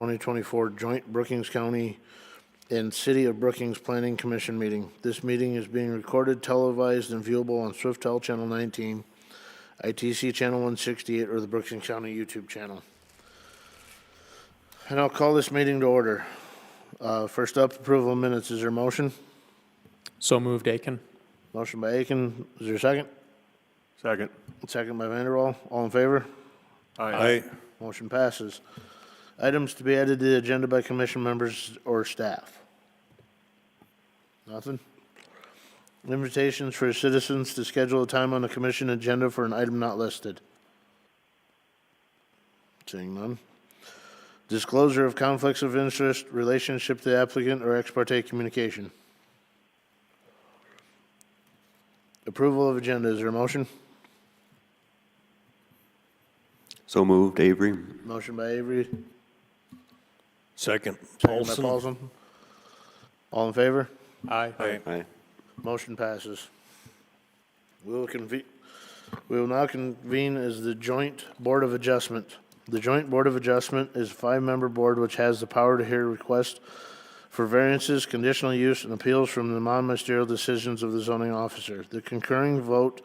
2024 Joint Brookings County and City of Brookings Planning Commission meeting. This meeting is being recorded, televised, and viewable on SwiftTel Channel 19, ITC Channel 168, or the Brookings County YouTube channel. And I'll call this meeting to order. First up, approval of minutes. Is there a motion? So moved, Aiken. Motion by Aiken. Is there a second? Second. Second by Vanderwall. All in favor? Aye. Motion passes. Items to be added to the agenda by commission members or staff. Nothing? Invitations for citizens to schedule a time on the commission agenda for an item not listed. Seeing none. Disclosure of conflicts of interest, relationship to the applicant, or ex parte communication. Approval of agenda. Is there a motion? So moved, Avery. Motion by Avery. Second. Second by Paulson. All in favor? Aye. Aye. Motion passes. We will now convene as the Joint Board of Adjustment. The Joint Board of Adjustment is a 5-member board which has the power to hear requests for variances, conditional use, and appeals from the non-ministerial decisions of the zoning officer. The concurring vote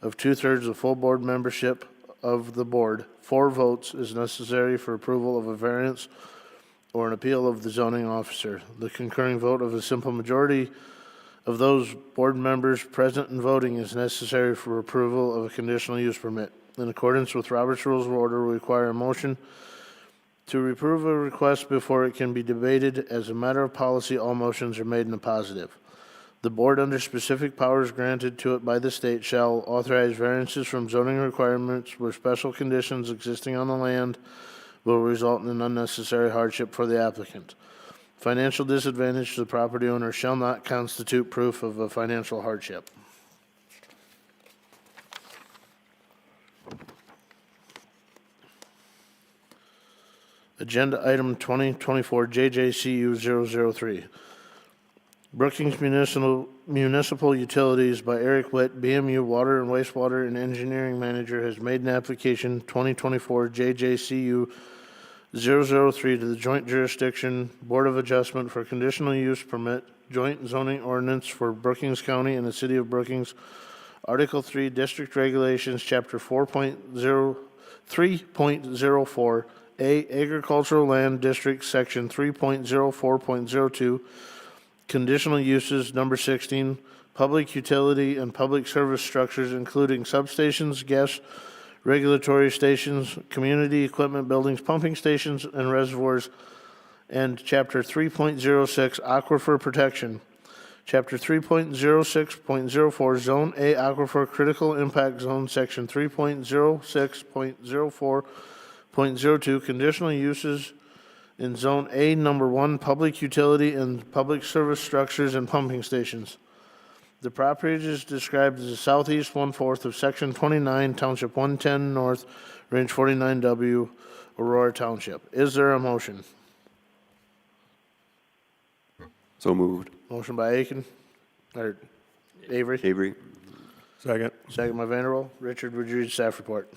of 2/3 of full board membership of the board, 4 votes, is necessary for approval of a variance or an appeal of the zoning officer. The concurring vote of a simple majority of those board members present and voting is necessary for approval of a conditional use permit. In accordance with Robert's Rules of Order, we require a motion to approve a request before it can be debated. As a matter of policy, all motions are made in the positive. The board, under specific powers granted to it by the state, shall authorize variances from zoning requirements where special conditions existing on the land will result in an unnecessary hardship for the applicant. Financial disadvantage to the property owner shall not constitute proof of a financial hardship. Agenda item 2024 JJCU 003. Brookings Municipal Utilities by Eric Witt, BMU Water and Wastewater and Engineering Manager, has made an application 2024 JJCU 003 to the Joint Jurisdiction Board of Adjustment for conditional use permit, joint zoning ordinance for Brookings County and the City of Brookings, Article 3, District Regulations, Chapter 4.03.04, Agricultural Land District, Section 3.04.02, Conditional Uses, Number 16, Public Utility and Public Service Structures, including substations, gas regulatory stations, community equipment buildings, pumping stations, and reservoirs, and Chapter 3.06, Aquifer Protection. Chapter 3.06.04, Zone A Aquifer Critical Impact Zone, Section 3.06.04.02, Conditional Uses in Zone A, Number 1, Public Utility and Public Service Structures and Pumping Stations. The property is described as the southeast 1/4 of Section 29, Township 110 North, Range 49W, Aurora Township. Is there a motion? So moved. Motion by Aiken, or Avery. Avery. Second. Second by Vanderwall. Richard, would you read staff report?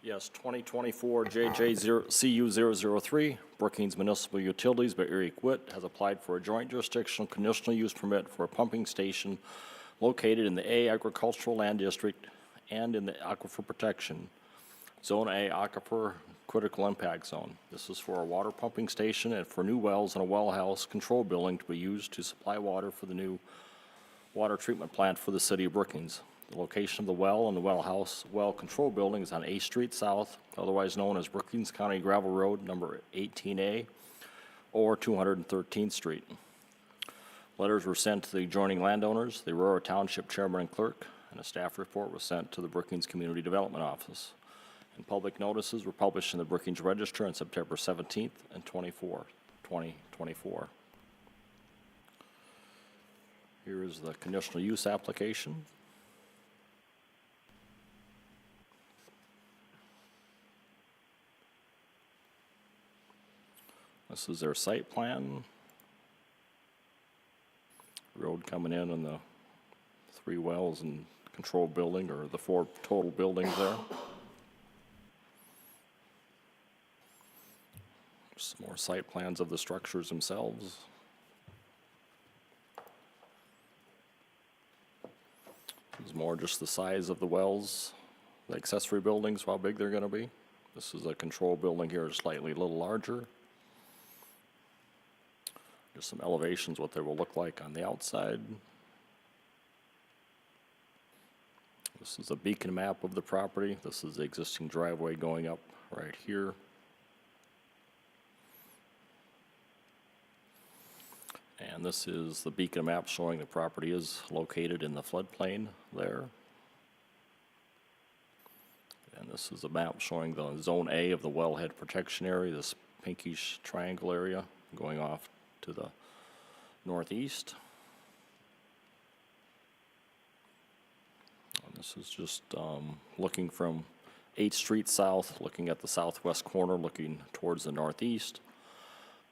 Yes, 2024 JJCU 003, Brookings Municipal Utilities by Eric Witt has applied for a joint jurisdictional conditional use permit for a pumping station located in the A Agricultural Land District and in the Aquifer Protection, Zone A Aquifer Critical Impact Zone. This is for a water pumping station and for new wells and a well house control building to be used to supply water for the new water treatment plant for the City of Brookings. The location of the well and the well house well control building is on A Street South, otherwise known as Brookings County Gravel Road, number 18A, or 213th Street. Letters were sent to the adjoining landowners, the Aurora Township Chairman and Clerk, and a staff report was sent to the Brookings Community Development Office. And public notices were published in the Brookings Register on September 17th and 2024. Here is the conditional use application. This is their site plan. Road coming in and the 3 wells and control building, or the 4 total buildings there. Some more site plans of the structures themselves. This is more just the size of the wells, the accessory buildings, how big they're gonna be. This is a control building here, slightly a little larger. Just some elevations, what they will look like on the outside. This is a beacon map of the property. This is the existing driveway going up right here. And this is the beacon map showing the property is located in the floodplain there. And this is a map showing the Zone A of the wellhead protection area, this pinkish triangle area going off to the northeast. And this is just looking from 8th Street South, looking at the southwest corner, looking towards the northeast.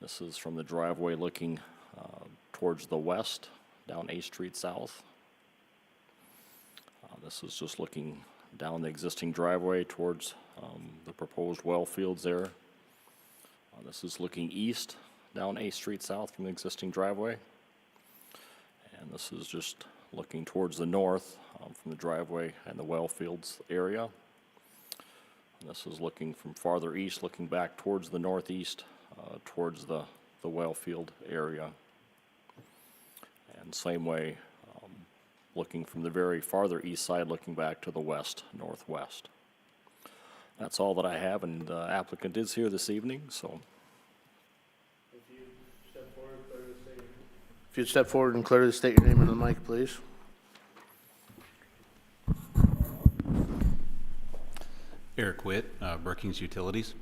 This is from the driveway looking towards the west, down 8th Street South. This is just looking down the existing driveway towards the proposed well fields there. This is looking east, down 8th Street South from the existing driveway. And this is just looking towards the north from the driveway and the well fields area. And this is looking from farther east, looking back towards the northeast, towards the well field area. And same way, looking from the very farther east side, looking back to the west, northwest. That's all that I have, and the applicant is here this evening, so. If you'd step forward and clearly state your name into the mic, please. Eric Witt, Brookings Utilities.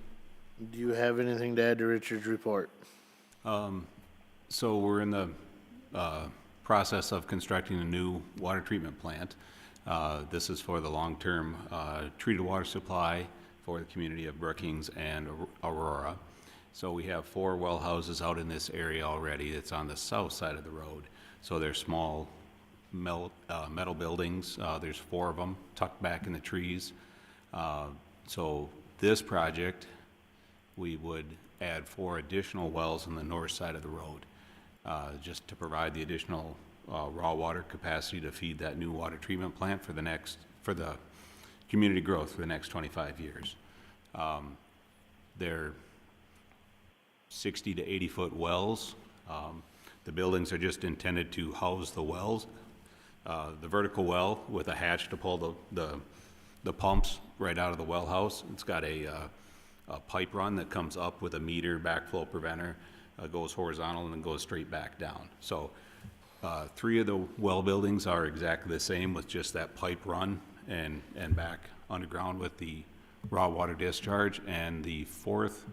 Do you have anything to add to Richard's report? So we're in the process of constructing a new water treatment plant. This is for the long-term treated water supply for the community of Brookings and Aurora. So we have 4 well houses out in this area already. It's on the south side of the road. So they're small metal buildings. There's 4 of them tucked back in the trees. So this project, we would add 4 additional wells on the north side of the road, just to provide the additional raw water capacity to feed that new water treatment plant for the community growth for the next 25 years. They're 60 to 80 foot wells. The buildings are just intended to house the wells. The vertical well with a hatch to pull the pumps right out of the well house. It's got a pipe run that comes up with a meter backflow preventer, goes horizontal and then goes straight back down. So 3 of the well buildings are exactly the same with just that pipe run and back underground with the raw water discharge. And the 4th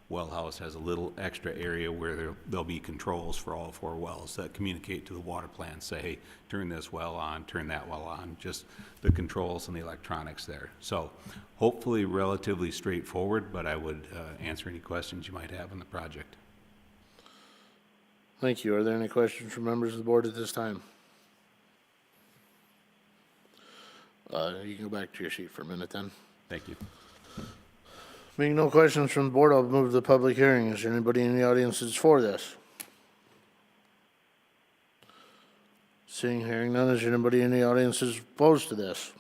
well house has a little extra area where there'll be controls for all 4 wells that communicate to the water plant, say, hey, turn this well on, turn that well on, just the controls and the electronics there. So hopefully relatively straightforward, but I would answer any questions you might have on the project. Thank you. Are there any questions from members of the board at this time? You can go back to your seat for a minute then. Thank you. Being no questions from the board, I'll move to the public hearing. Is there anybody in the audience that's for this? Seeing, hearing none, is there anybody in the audience that's opposed to this?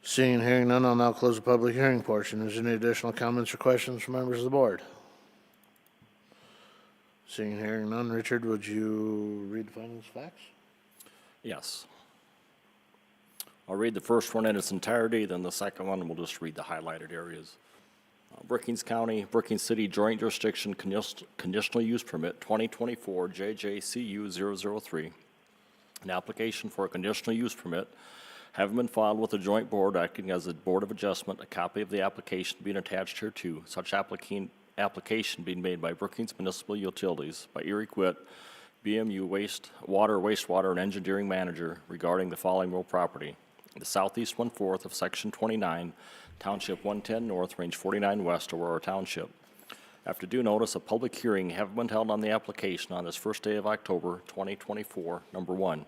Seeing and hearing none, I'll now close the public hearing portion. Is there any additional comments or questions from members of the board? Seeing and hearing none, Richard, would you read the findings of facts? Yes. I'll read the first one in its entirety, then the second one we'll just read the highlighted areas. Brookings County, Brookings City Joint Jurisdiction Conditional Use Permit 2024 JJCU 003. An application for a conditional use permit having been filed with the joint board acting as a board of adjustment, a copy of the application being attached hereto, such application being made by Brookings Municipal Utilities by Erie Quitt, BMU Wastewater and Engineering Manager regarding the following real property. The southeast 1/4 of Section 29, Township 110 North, Range 49 West, Aurora Township. After due notice, a public hearing having been held on the application on this first day of October 2024, number 1.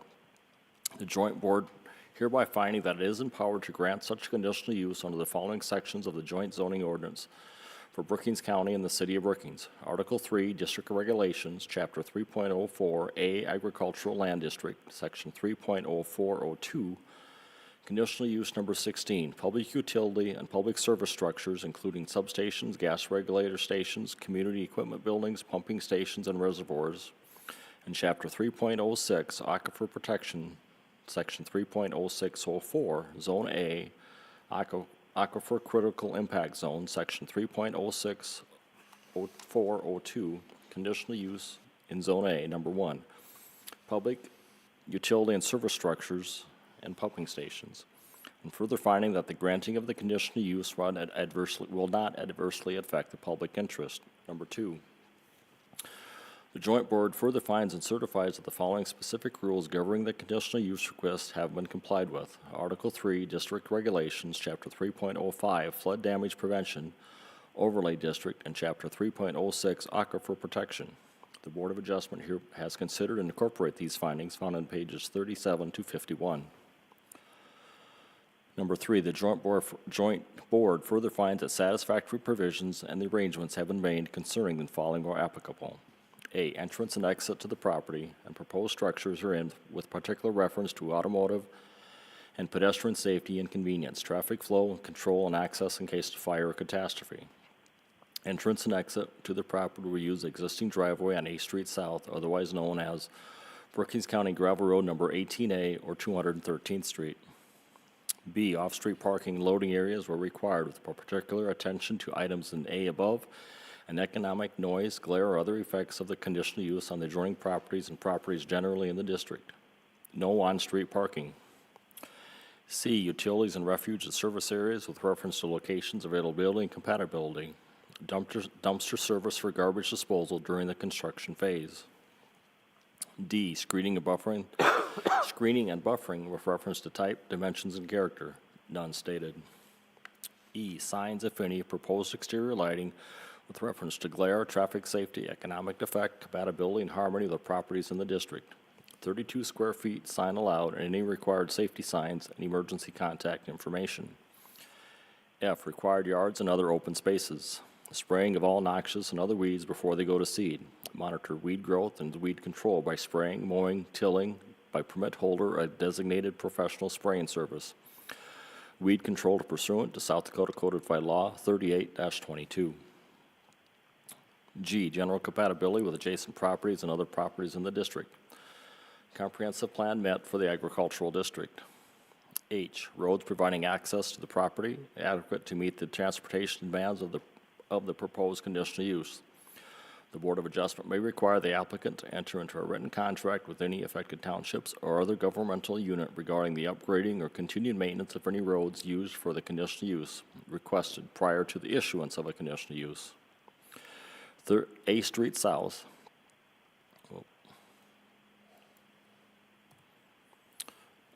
The joint board hereby finding that it is empowered to grant such conditional use under the following sections of the joint zoning ordinance. for Brookings County and the City of Brookings. Article 3, District Regulations, Chapter 3.04A, Agricultural Land District, Section 3.0402, Conditional Use Number 16, Public Utility and Public Service Structures, including substations, gas regulator stations, community equipment buildings, pumping stations, and reservoirs. And Chapter 3.06, Aquifer Protection, Section 3.0604, Zone A, Aquifer Critical Impact Zone, Section 3.060402, Conditional Use in Zone A, Number 1, Public Utility and Service Structures and pumping stations. And further finding that the granting of the conditional use will not adversely affect the public interest. Number 2, the Joint Board further finds and certifies that the following specific rules governing the conditional use requests have been complied with. Article 3, District Regulations, Chapter 3.05, Flood Damage Prevention, Overlay District, and Chapter 3.06, Aquifer Protection. The Board of Adjustment here has considered and incorporate these findings found on pages 37 to 51. Number 3, the Joint Board further finds that satisfactory provisions and the arrangements have been made concerning the following are applicable. A, entrance and exit to the property and proposed structures are in with particular reference to automotive and pedestrian safety and convenience, traffic flow, control, and access in case of fire or catastrophe. Entrance and exit to the property will use the existing driveway on A Street South, otherwise known as Brookings County Gravel Road Number 18A or 213th Street. B, off-street parking and loading areas were required with particular attention to items in A above and economic noise, glare, or other effects of the conditional use on the adjoining properties and properties generally in the district. No on-street parking. C, utilities and refuge and service areas with reference to locations, availability, and compatibility. Dumpster service for garbage disposal during the construction phase. D, screening and buffering with reference to type, dimensions, and character. None stated. E, signs, if any, proposed exterior lighting with reference to glare, traffic safety, economic effect, compatibility, and harmony with the properties in the district. 32 square feet sign allowed, and any required safety signs and emergency contact information. F, required yards and other open spaces. Spraying of all noxious and other weeds before they go to seed. Monitor weed growth and weed control by spraying, mowing, tilling, by permit holder a designated professional spraying service. Weed control pursuant to South Dakota Codified Law 38-22. G, general compatibility with adjacent properties and other properties in the district. Comprehensive plan met for the agricultural district. H, roads providing access to the property adequate to meet the transportation demands of the proposed conditional use. The Board of Adjustment may require the applicant to enter into a written contract with any affected townships or other governmental unit regarding the upgrading or continued maintenance of any roads used for the conditional use requested prior to the issuance of a conditional use. A Street South,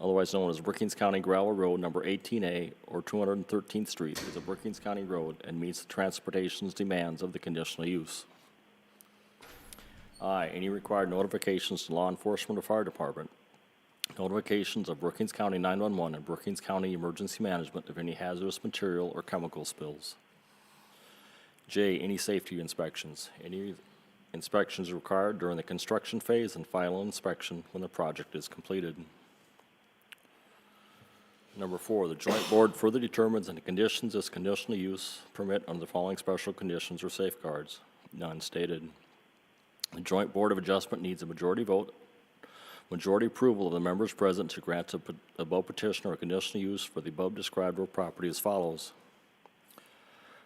otherwise known as Brookings County Gravel Road Number 18A or 213th Street, is a Brookings County road and meets the transportation's demands of the conditional use. I, any required notifications to law enforcement or fire department, notifications of Brookings County 911 and Brookings County Emergency Management of any hazardous material or chemical spills. J, any safety inspections. Any inspections required during the construction phase and final inspection when the project is completed. Number 4, the Joint Board further determines the conditions as conditional use permit under the following special conditions or safeguards. None stated. The Joint Board of Adjustment needs a majority approval of the members present to grant the above petition or conditional use for the above described real property as follows.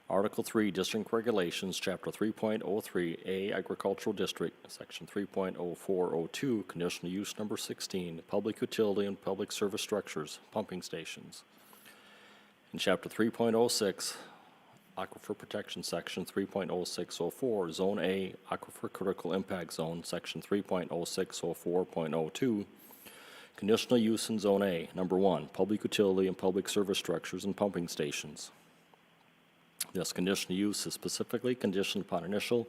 Article 3, District Regulations, Chapter 3.03A, Agricultural District, Section 3.0402, Conditional Use Number 16, Public Utility and Public Service Structures, Pumping Stations. In Chapter 3.06, Aquifer Protection, Section 3.0604, Zone A, Aquifer Critical Impact Zone, Section 3.0604.02, Conditional Use in Zone A, Number 1, Public Utility and Public Service Structures and Pumping Stations. This conditional use is specifically conditioned upon initial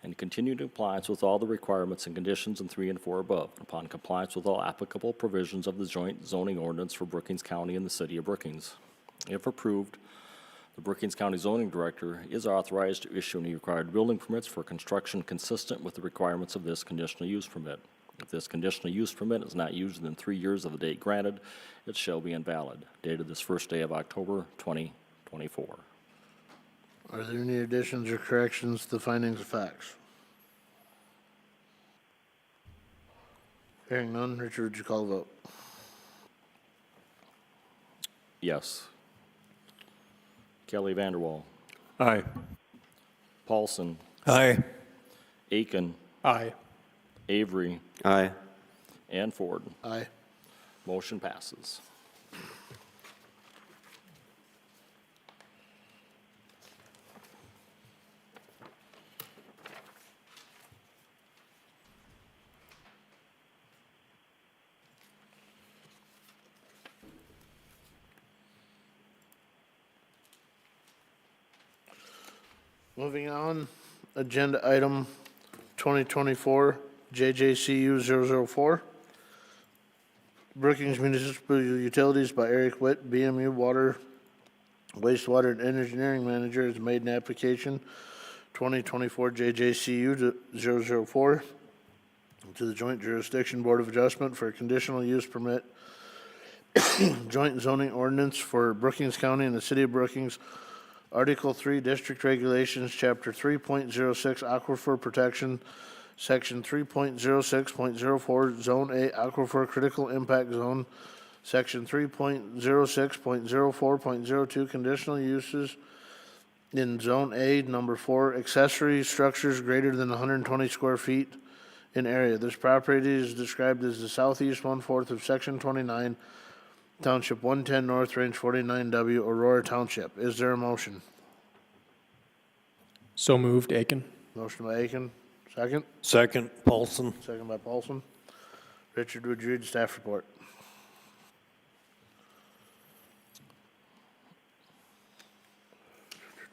and continued compliance with all the requirements and conditions in 3 and 4 above, upon compliance with all applicable provisions of the joint zoning ordinance for Brookings County and the City of Brookings. If approved, The Brookings County Zoning Director is authorized to issue any required building permits for construction consistent with the requirements of this conditional use permit. If this conditional use permit is not used within 3 years of the date granted, it shall be invalid, dated this first day of October 2024. Are there any additions or corrections to the findings of facts? Hearing none, Richard, would you call the vote? Yes. Kelly Vanderwall, Aye. Paulson, Aye. Aiken, Aye. Avery, Aye. and Ford. Aye. Motion passes. Moving on, agenda item 2024 JJCU 004. Brookings Municipal Utilities by Eric Witt, BMU Water, Wastewater and Engineering Manager, has made an application 2024 JJCU 004 to the Joint Jurisdiction Board of Adjustment for a conditional use permit, joint zoning ordinance for Brookings County and the City of Brookings, Article 3, District Regulations, Chapter 3.06, Aquifer Protection, Section 3.06.04, Zone A, Aquifer Critical Impact Zone, Section 3.06.04.02, Conditional Uses in Zone A, Number 4, Accessory Structures greater than 120 square feet in area. This property is described as the southeast 1/4 of Section 29, Township 110 North, Range 49W, Aurora Township. Is there a motion? So moved, Aiken. Motion by Aiken, second. Second, Paulson. Second by Paulson. Richard, would you read the staff report?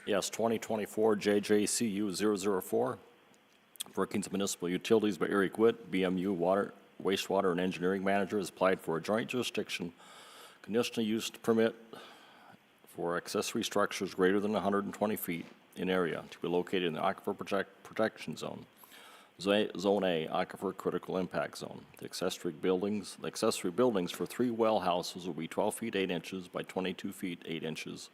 Yes, 2024 JJCU 004. Brookings Municipal Utilities by Eric Witt, BMU Water, Wastewater and Engineering Manager, has applied for a joint jurisdiction conditional use permit for accessory structures greater than 120 feet in area to be located in the Aquifer Protection Zone. Zone A, Aquifer Critical Impact Zone. The accessory buildings for 3 well houses will be 12 feet 8 inches by 22 feet 8 inches.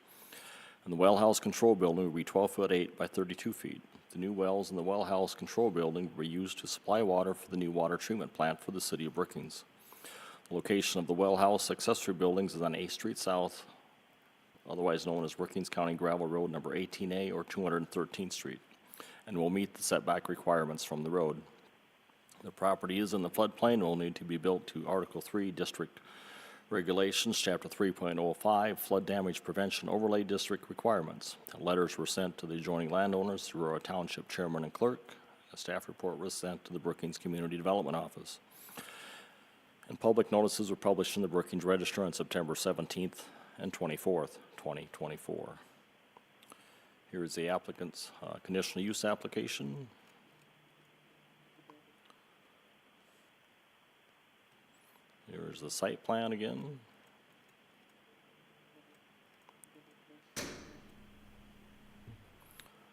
And the well house control building will be 12 foot 8 by 32 feet. The new wells in the well house control building will be used to supply water for the new water treatment plant for the City of Brookings. The location of the well house accessory buildings is on 8th Street South, otherwise known as Brookings County Gravel Road number 18A or 213th Street, and will meet the setback requirements from the road. The property is in the floodplain and will need to be built to Article 3 District Regulations, Chapter 3.05, Flood Damage Prevention Overlay District Requirements. The letters were sent to the adjoining landowners through our Township Chairman and Clerk. A staff report was sent to the Brookings Community Development Office. And public notices were published in the Brookings Register on September 17th and 24th, 2024. Here is the applicant's conditional use application. Here's the site plan again.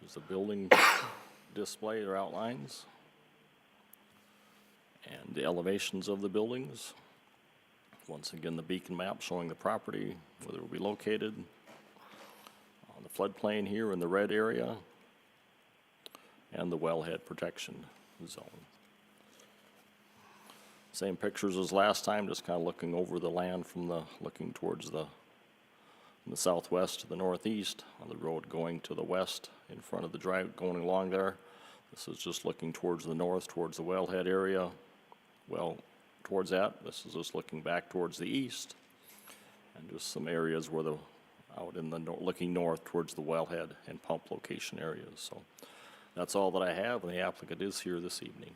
There's the building display or outlines. And the elevations of the buildings. Once again, the beacon map showing the property, where it will be located. On the floodplain here in the red area. And the wellhead protection zone. Same pictures as last time, just kind of looking over the land from looking towards from the southwest to the northeast, on the road going to the west in front of the drive, going along there. This is just looking towards the north, towards the wellhead area. Well, towards that, this is just looking back towards the east. And just some areas where out in the, looking north towards the wellhead and pump location areas. So that's all that I have, and the applicant is here this evening.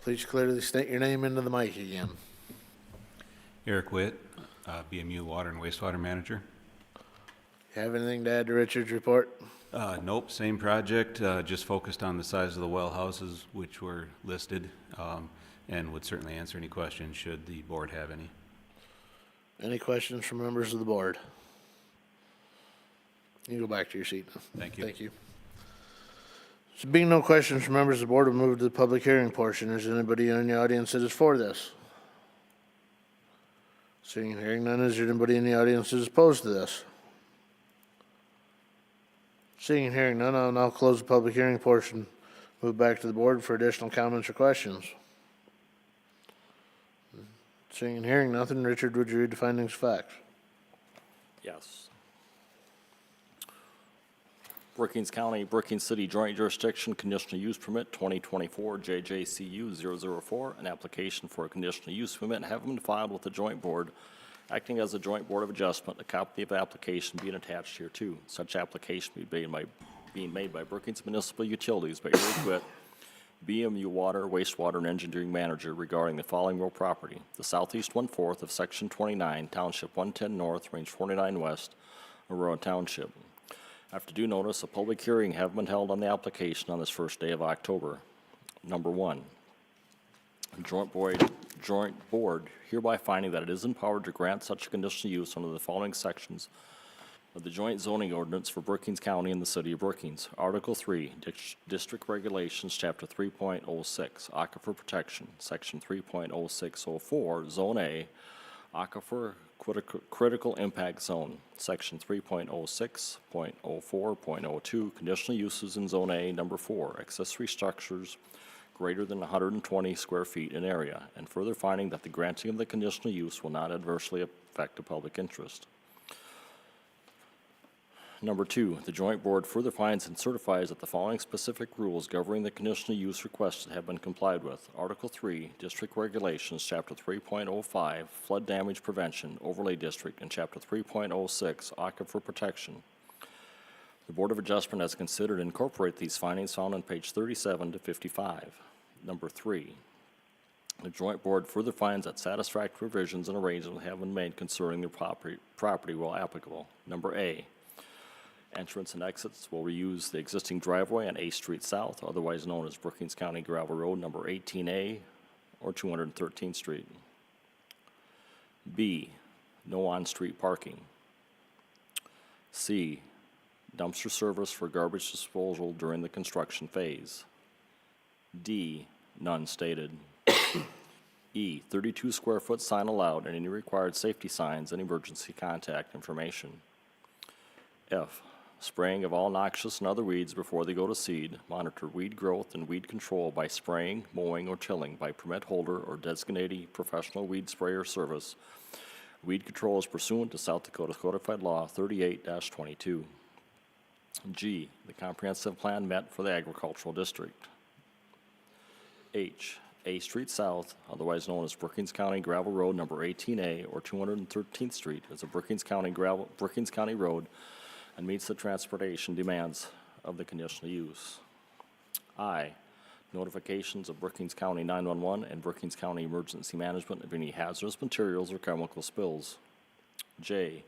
Please clearly state your name into the mic again. Eric Witt, BMU Water and Wastewater Manager. You have anything to add to Richard's report? Nope, same project, just focused on the size of the well houses which were listed, and would certainly answer any questions should the board have any. Any questions from members of the board? You go back to your seat now. Thank you. Thank you. So being no questions from members of the board, we'll move to the public hearing portion. Is there anybody in the audience that is for this? Seeing and hearing none, is there anybody in the audience that is opposed to this? Seeing and hearing none, I'll now close the public hearing portion. Move back to the board for additional comments or questions. Seeing and hearing nothing, Richard, would you read the findings of facts? Yes. Brookings County, Brookings City Joint Jurisdiction Conditional Use Permit 2024 JJCU 004, an application for a conditional use permit having been filed with the joint board, acting as a joint board of adjustment, a copy of the application being attached here too. Such application being made by Brookings Municipal Utilities by Erie Quitt, BMU Water, Wastewater, and Engineering Manager regarding the following real property: the southeast 1/4 of Section 29, Township 110 North, Range 49 West, Aurora Township. After due notice, a public hearing have been held on the application on this first day of October. Number one, joint board hereby finding that it is empowered to grant such a conditional use under the following sections of the joint zoning ordinance for Brookings County and the City of Brookings. Article 3, District Regulations, Chapter 3.06, Aquifer Protection, Section 3.0604, Zone A, Aquifer Critical Impact Zone, Section 3.06.04.02, Conditional Uses in Zone A, Number 4, Accessory Structures greater than 120 square feet in area, and further finding that the granting of the conditional use will not adversely affect the public interest. Number 2, the joint board further finds and certifies that the following specific rules governing the conditional use requested have been complied with. Article 3, District Regulations, Chapter 3.05, Flood Damage Prevention, Overlay District, and Chapter 3.06, Aquifer Protection. The Board of Adjustment has considered and incorporate these findings found on page 37 to 55. Number 3, the joint board further finds that satisfactory provisions and arrangements have been made concerning the property while applicable. Number A, entrance and exits will reuse the existing driveway on A Street South, otherwise known as Brookings County Gravel Road, number 18A or 213th Street. B, no on-street parking. C, dumpster service for garbage disposal during the construction phase. D, none stated. E, 32 square foot sign allowed and any required safety signs and emergency contact information. F, spraying of all noxious and other weeds before they go to seed. Monitor weed growth and weed control by spraying, mowing, or tilling by permit holder or designated professional weed sprayer service. Weed control is pursuant to South Dakota Codified Law 38-22. G, the comprehensive plan met for the agricultural district. H, A Street South, otherwise known as Brookings County Gravel Road, number 18A or 213th Street, is a Brookings County road and meets the transportation demands of the conditional use. I, notifications of Brookings County 911 and Brookings County Emergency Management of any hazardous materials or chemical spills. J,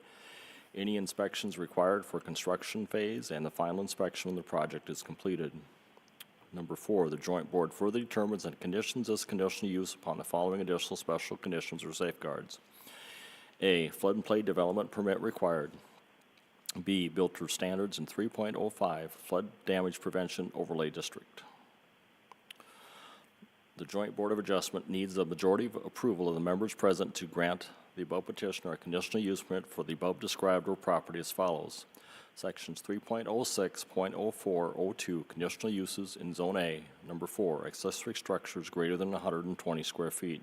any inspections required for construction phase and the final inspection when the project is completed. Number 4, the joint board further determines that conditions as conditional use upon the following additional special conditions or safeguards. A, flood and plain development permit required. B, built to standards in 3.05 Flood Damage Prevention Overlay District. The Joint Board of Adjustment needs the majority of approval of the members present to grant the above petitioner a conditional use permit for the above described real property as follows. Sections 3.06.0402, conditional uses in Zone A. Number 4, accessory structures greater than 120 square feet.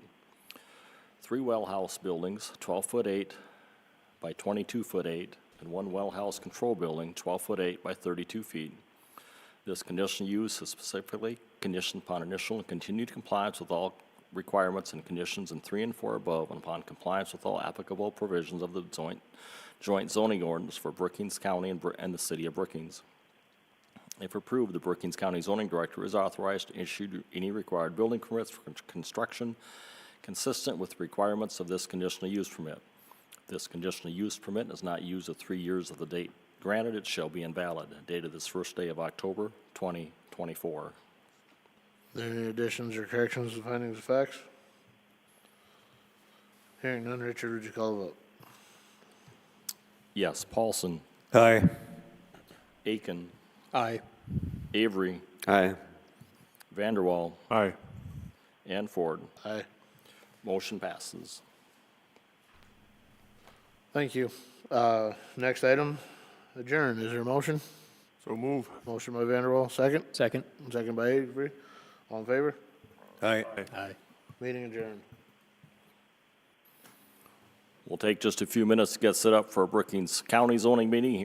3 well house buildings, 12'8" by 22'8", and 1 well house control building, 12'8" by 32 feet. This conditional use is specifically conditioned upon initial and continued compliance with all requirements and conditions in 3 and 4 above, and upon compliance with all applicable provisions of the joint zoning ordinance for Brookings County and the City of Brookings. If approved, the Brookings County Zoning Director is authorized to issue any required building permits for construction consistent with the requirements of this conditional use permit. This conditional use permit is not used at 3 years of the date granted, it shall be invalid. Dated this first day of October 2024. Are there any additions or corrections to findings of facts? Hearing none, Richard, would you call the vote? Yes, Paulson. Aye. Aiken, Aye. Avery, Aye. Vanderwall, Aye. and Ford. Aye. Motion passes. Thank you. Next item, adjourn. Is there a motion? So move. Motion by Vanderwall, second. Second. Second by Avery. All in favor? Aye. Aye. Meeting adjourned. We'll take just a few minutes to get set up for Brookings County zoning meeting.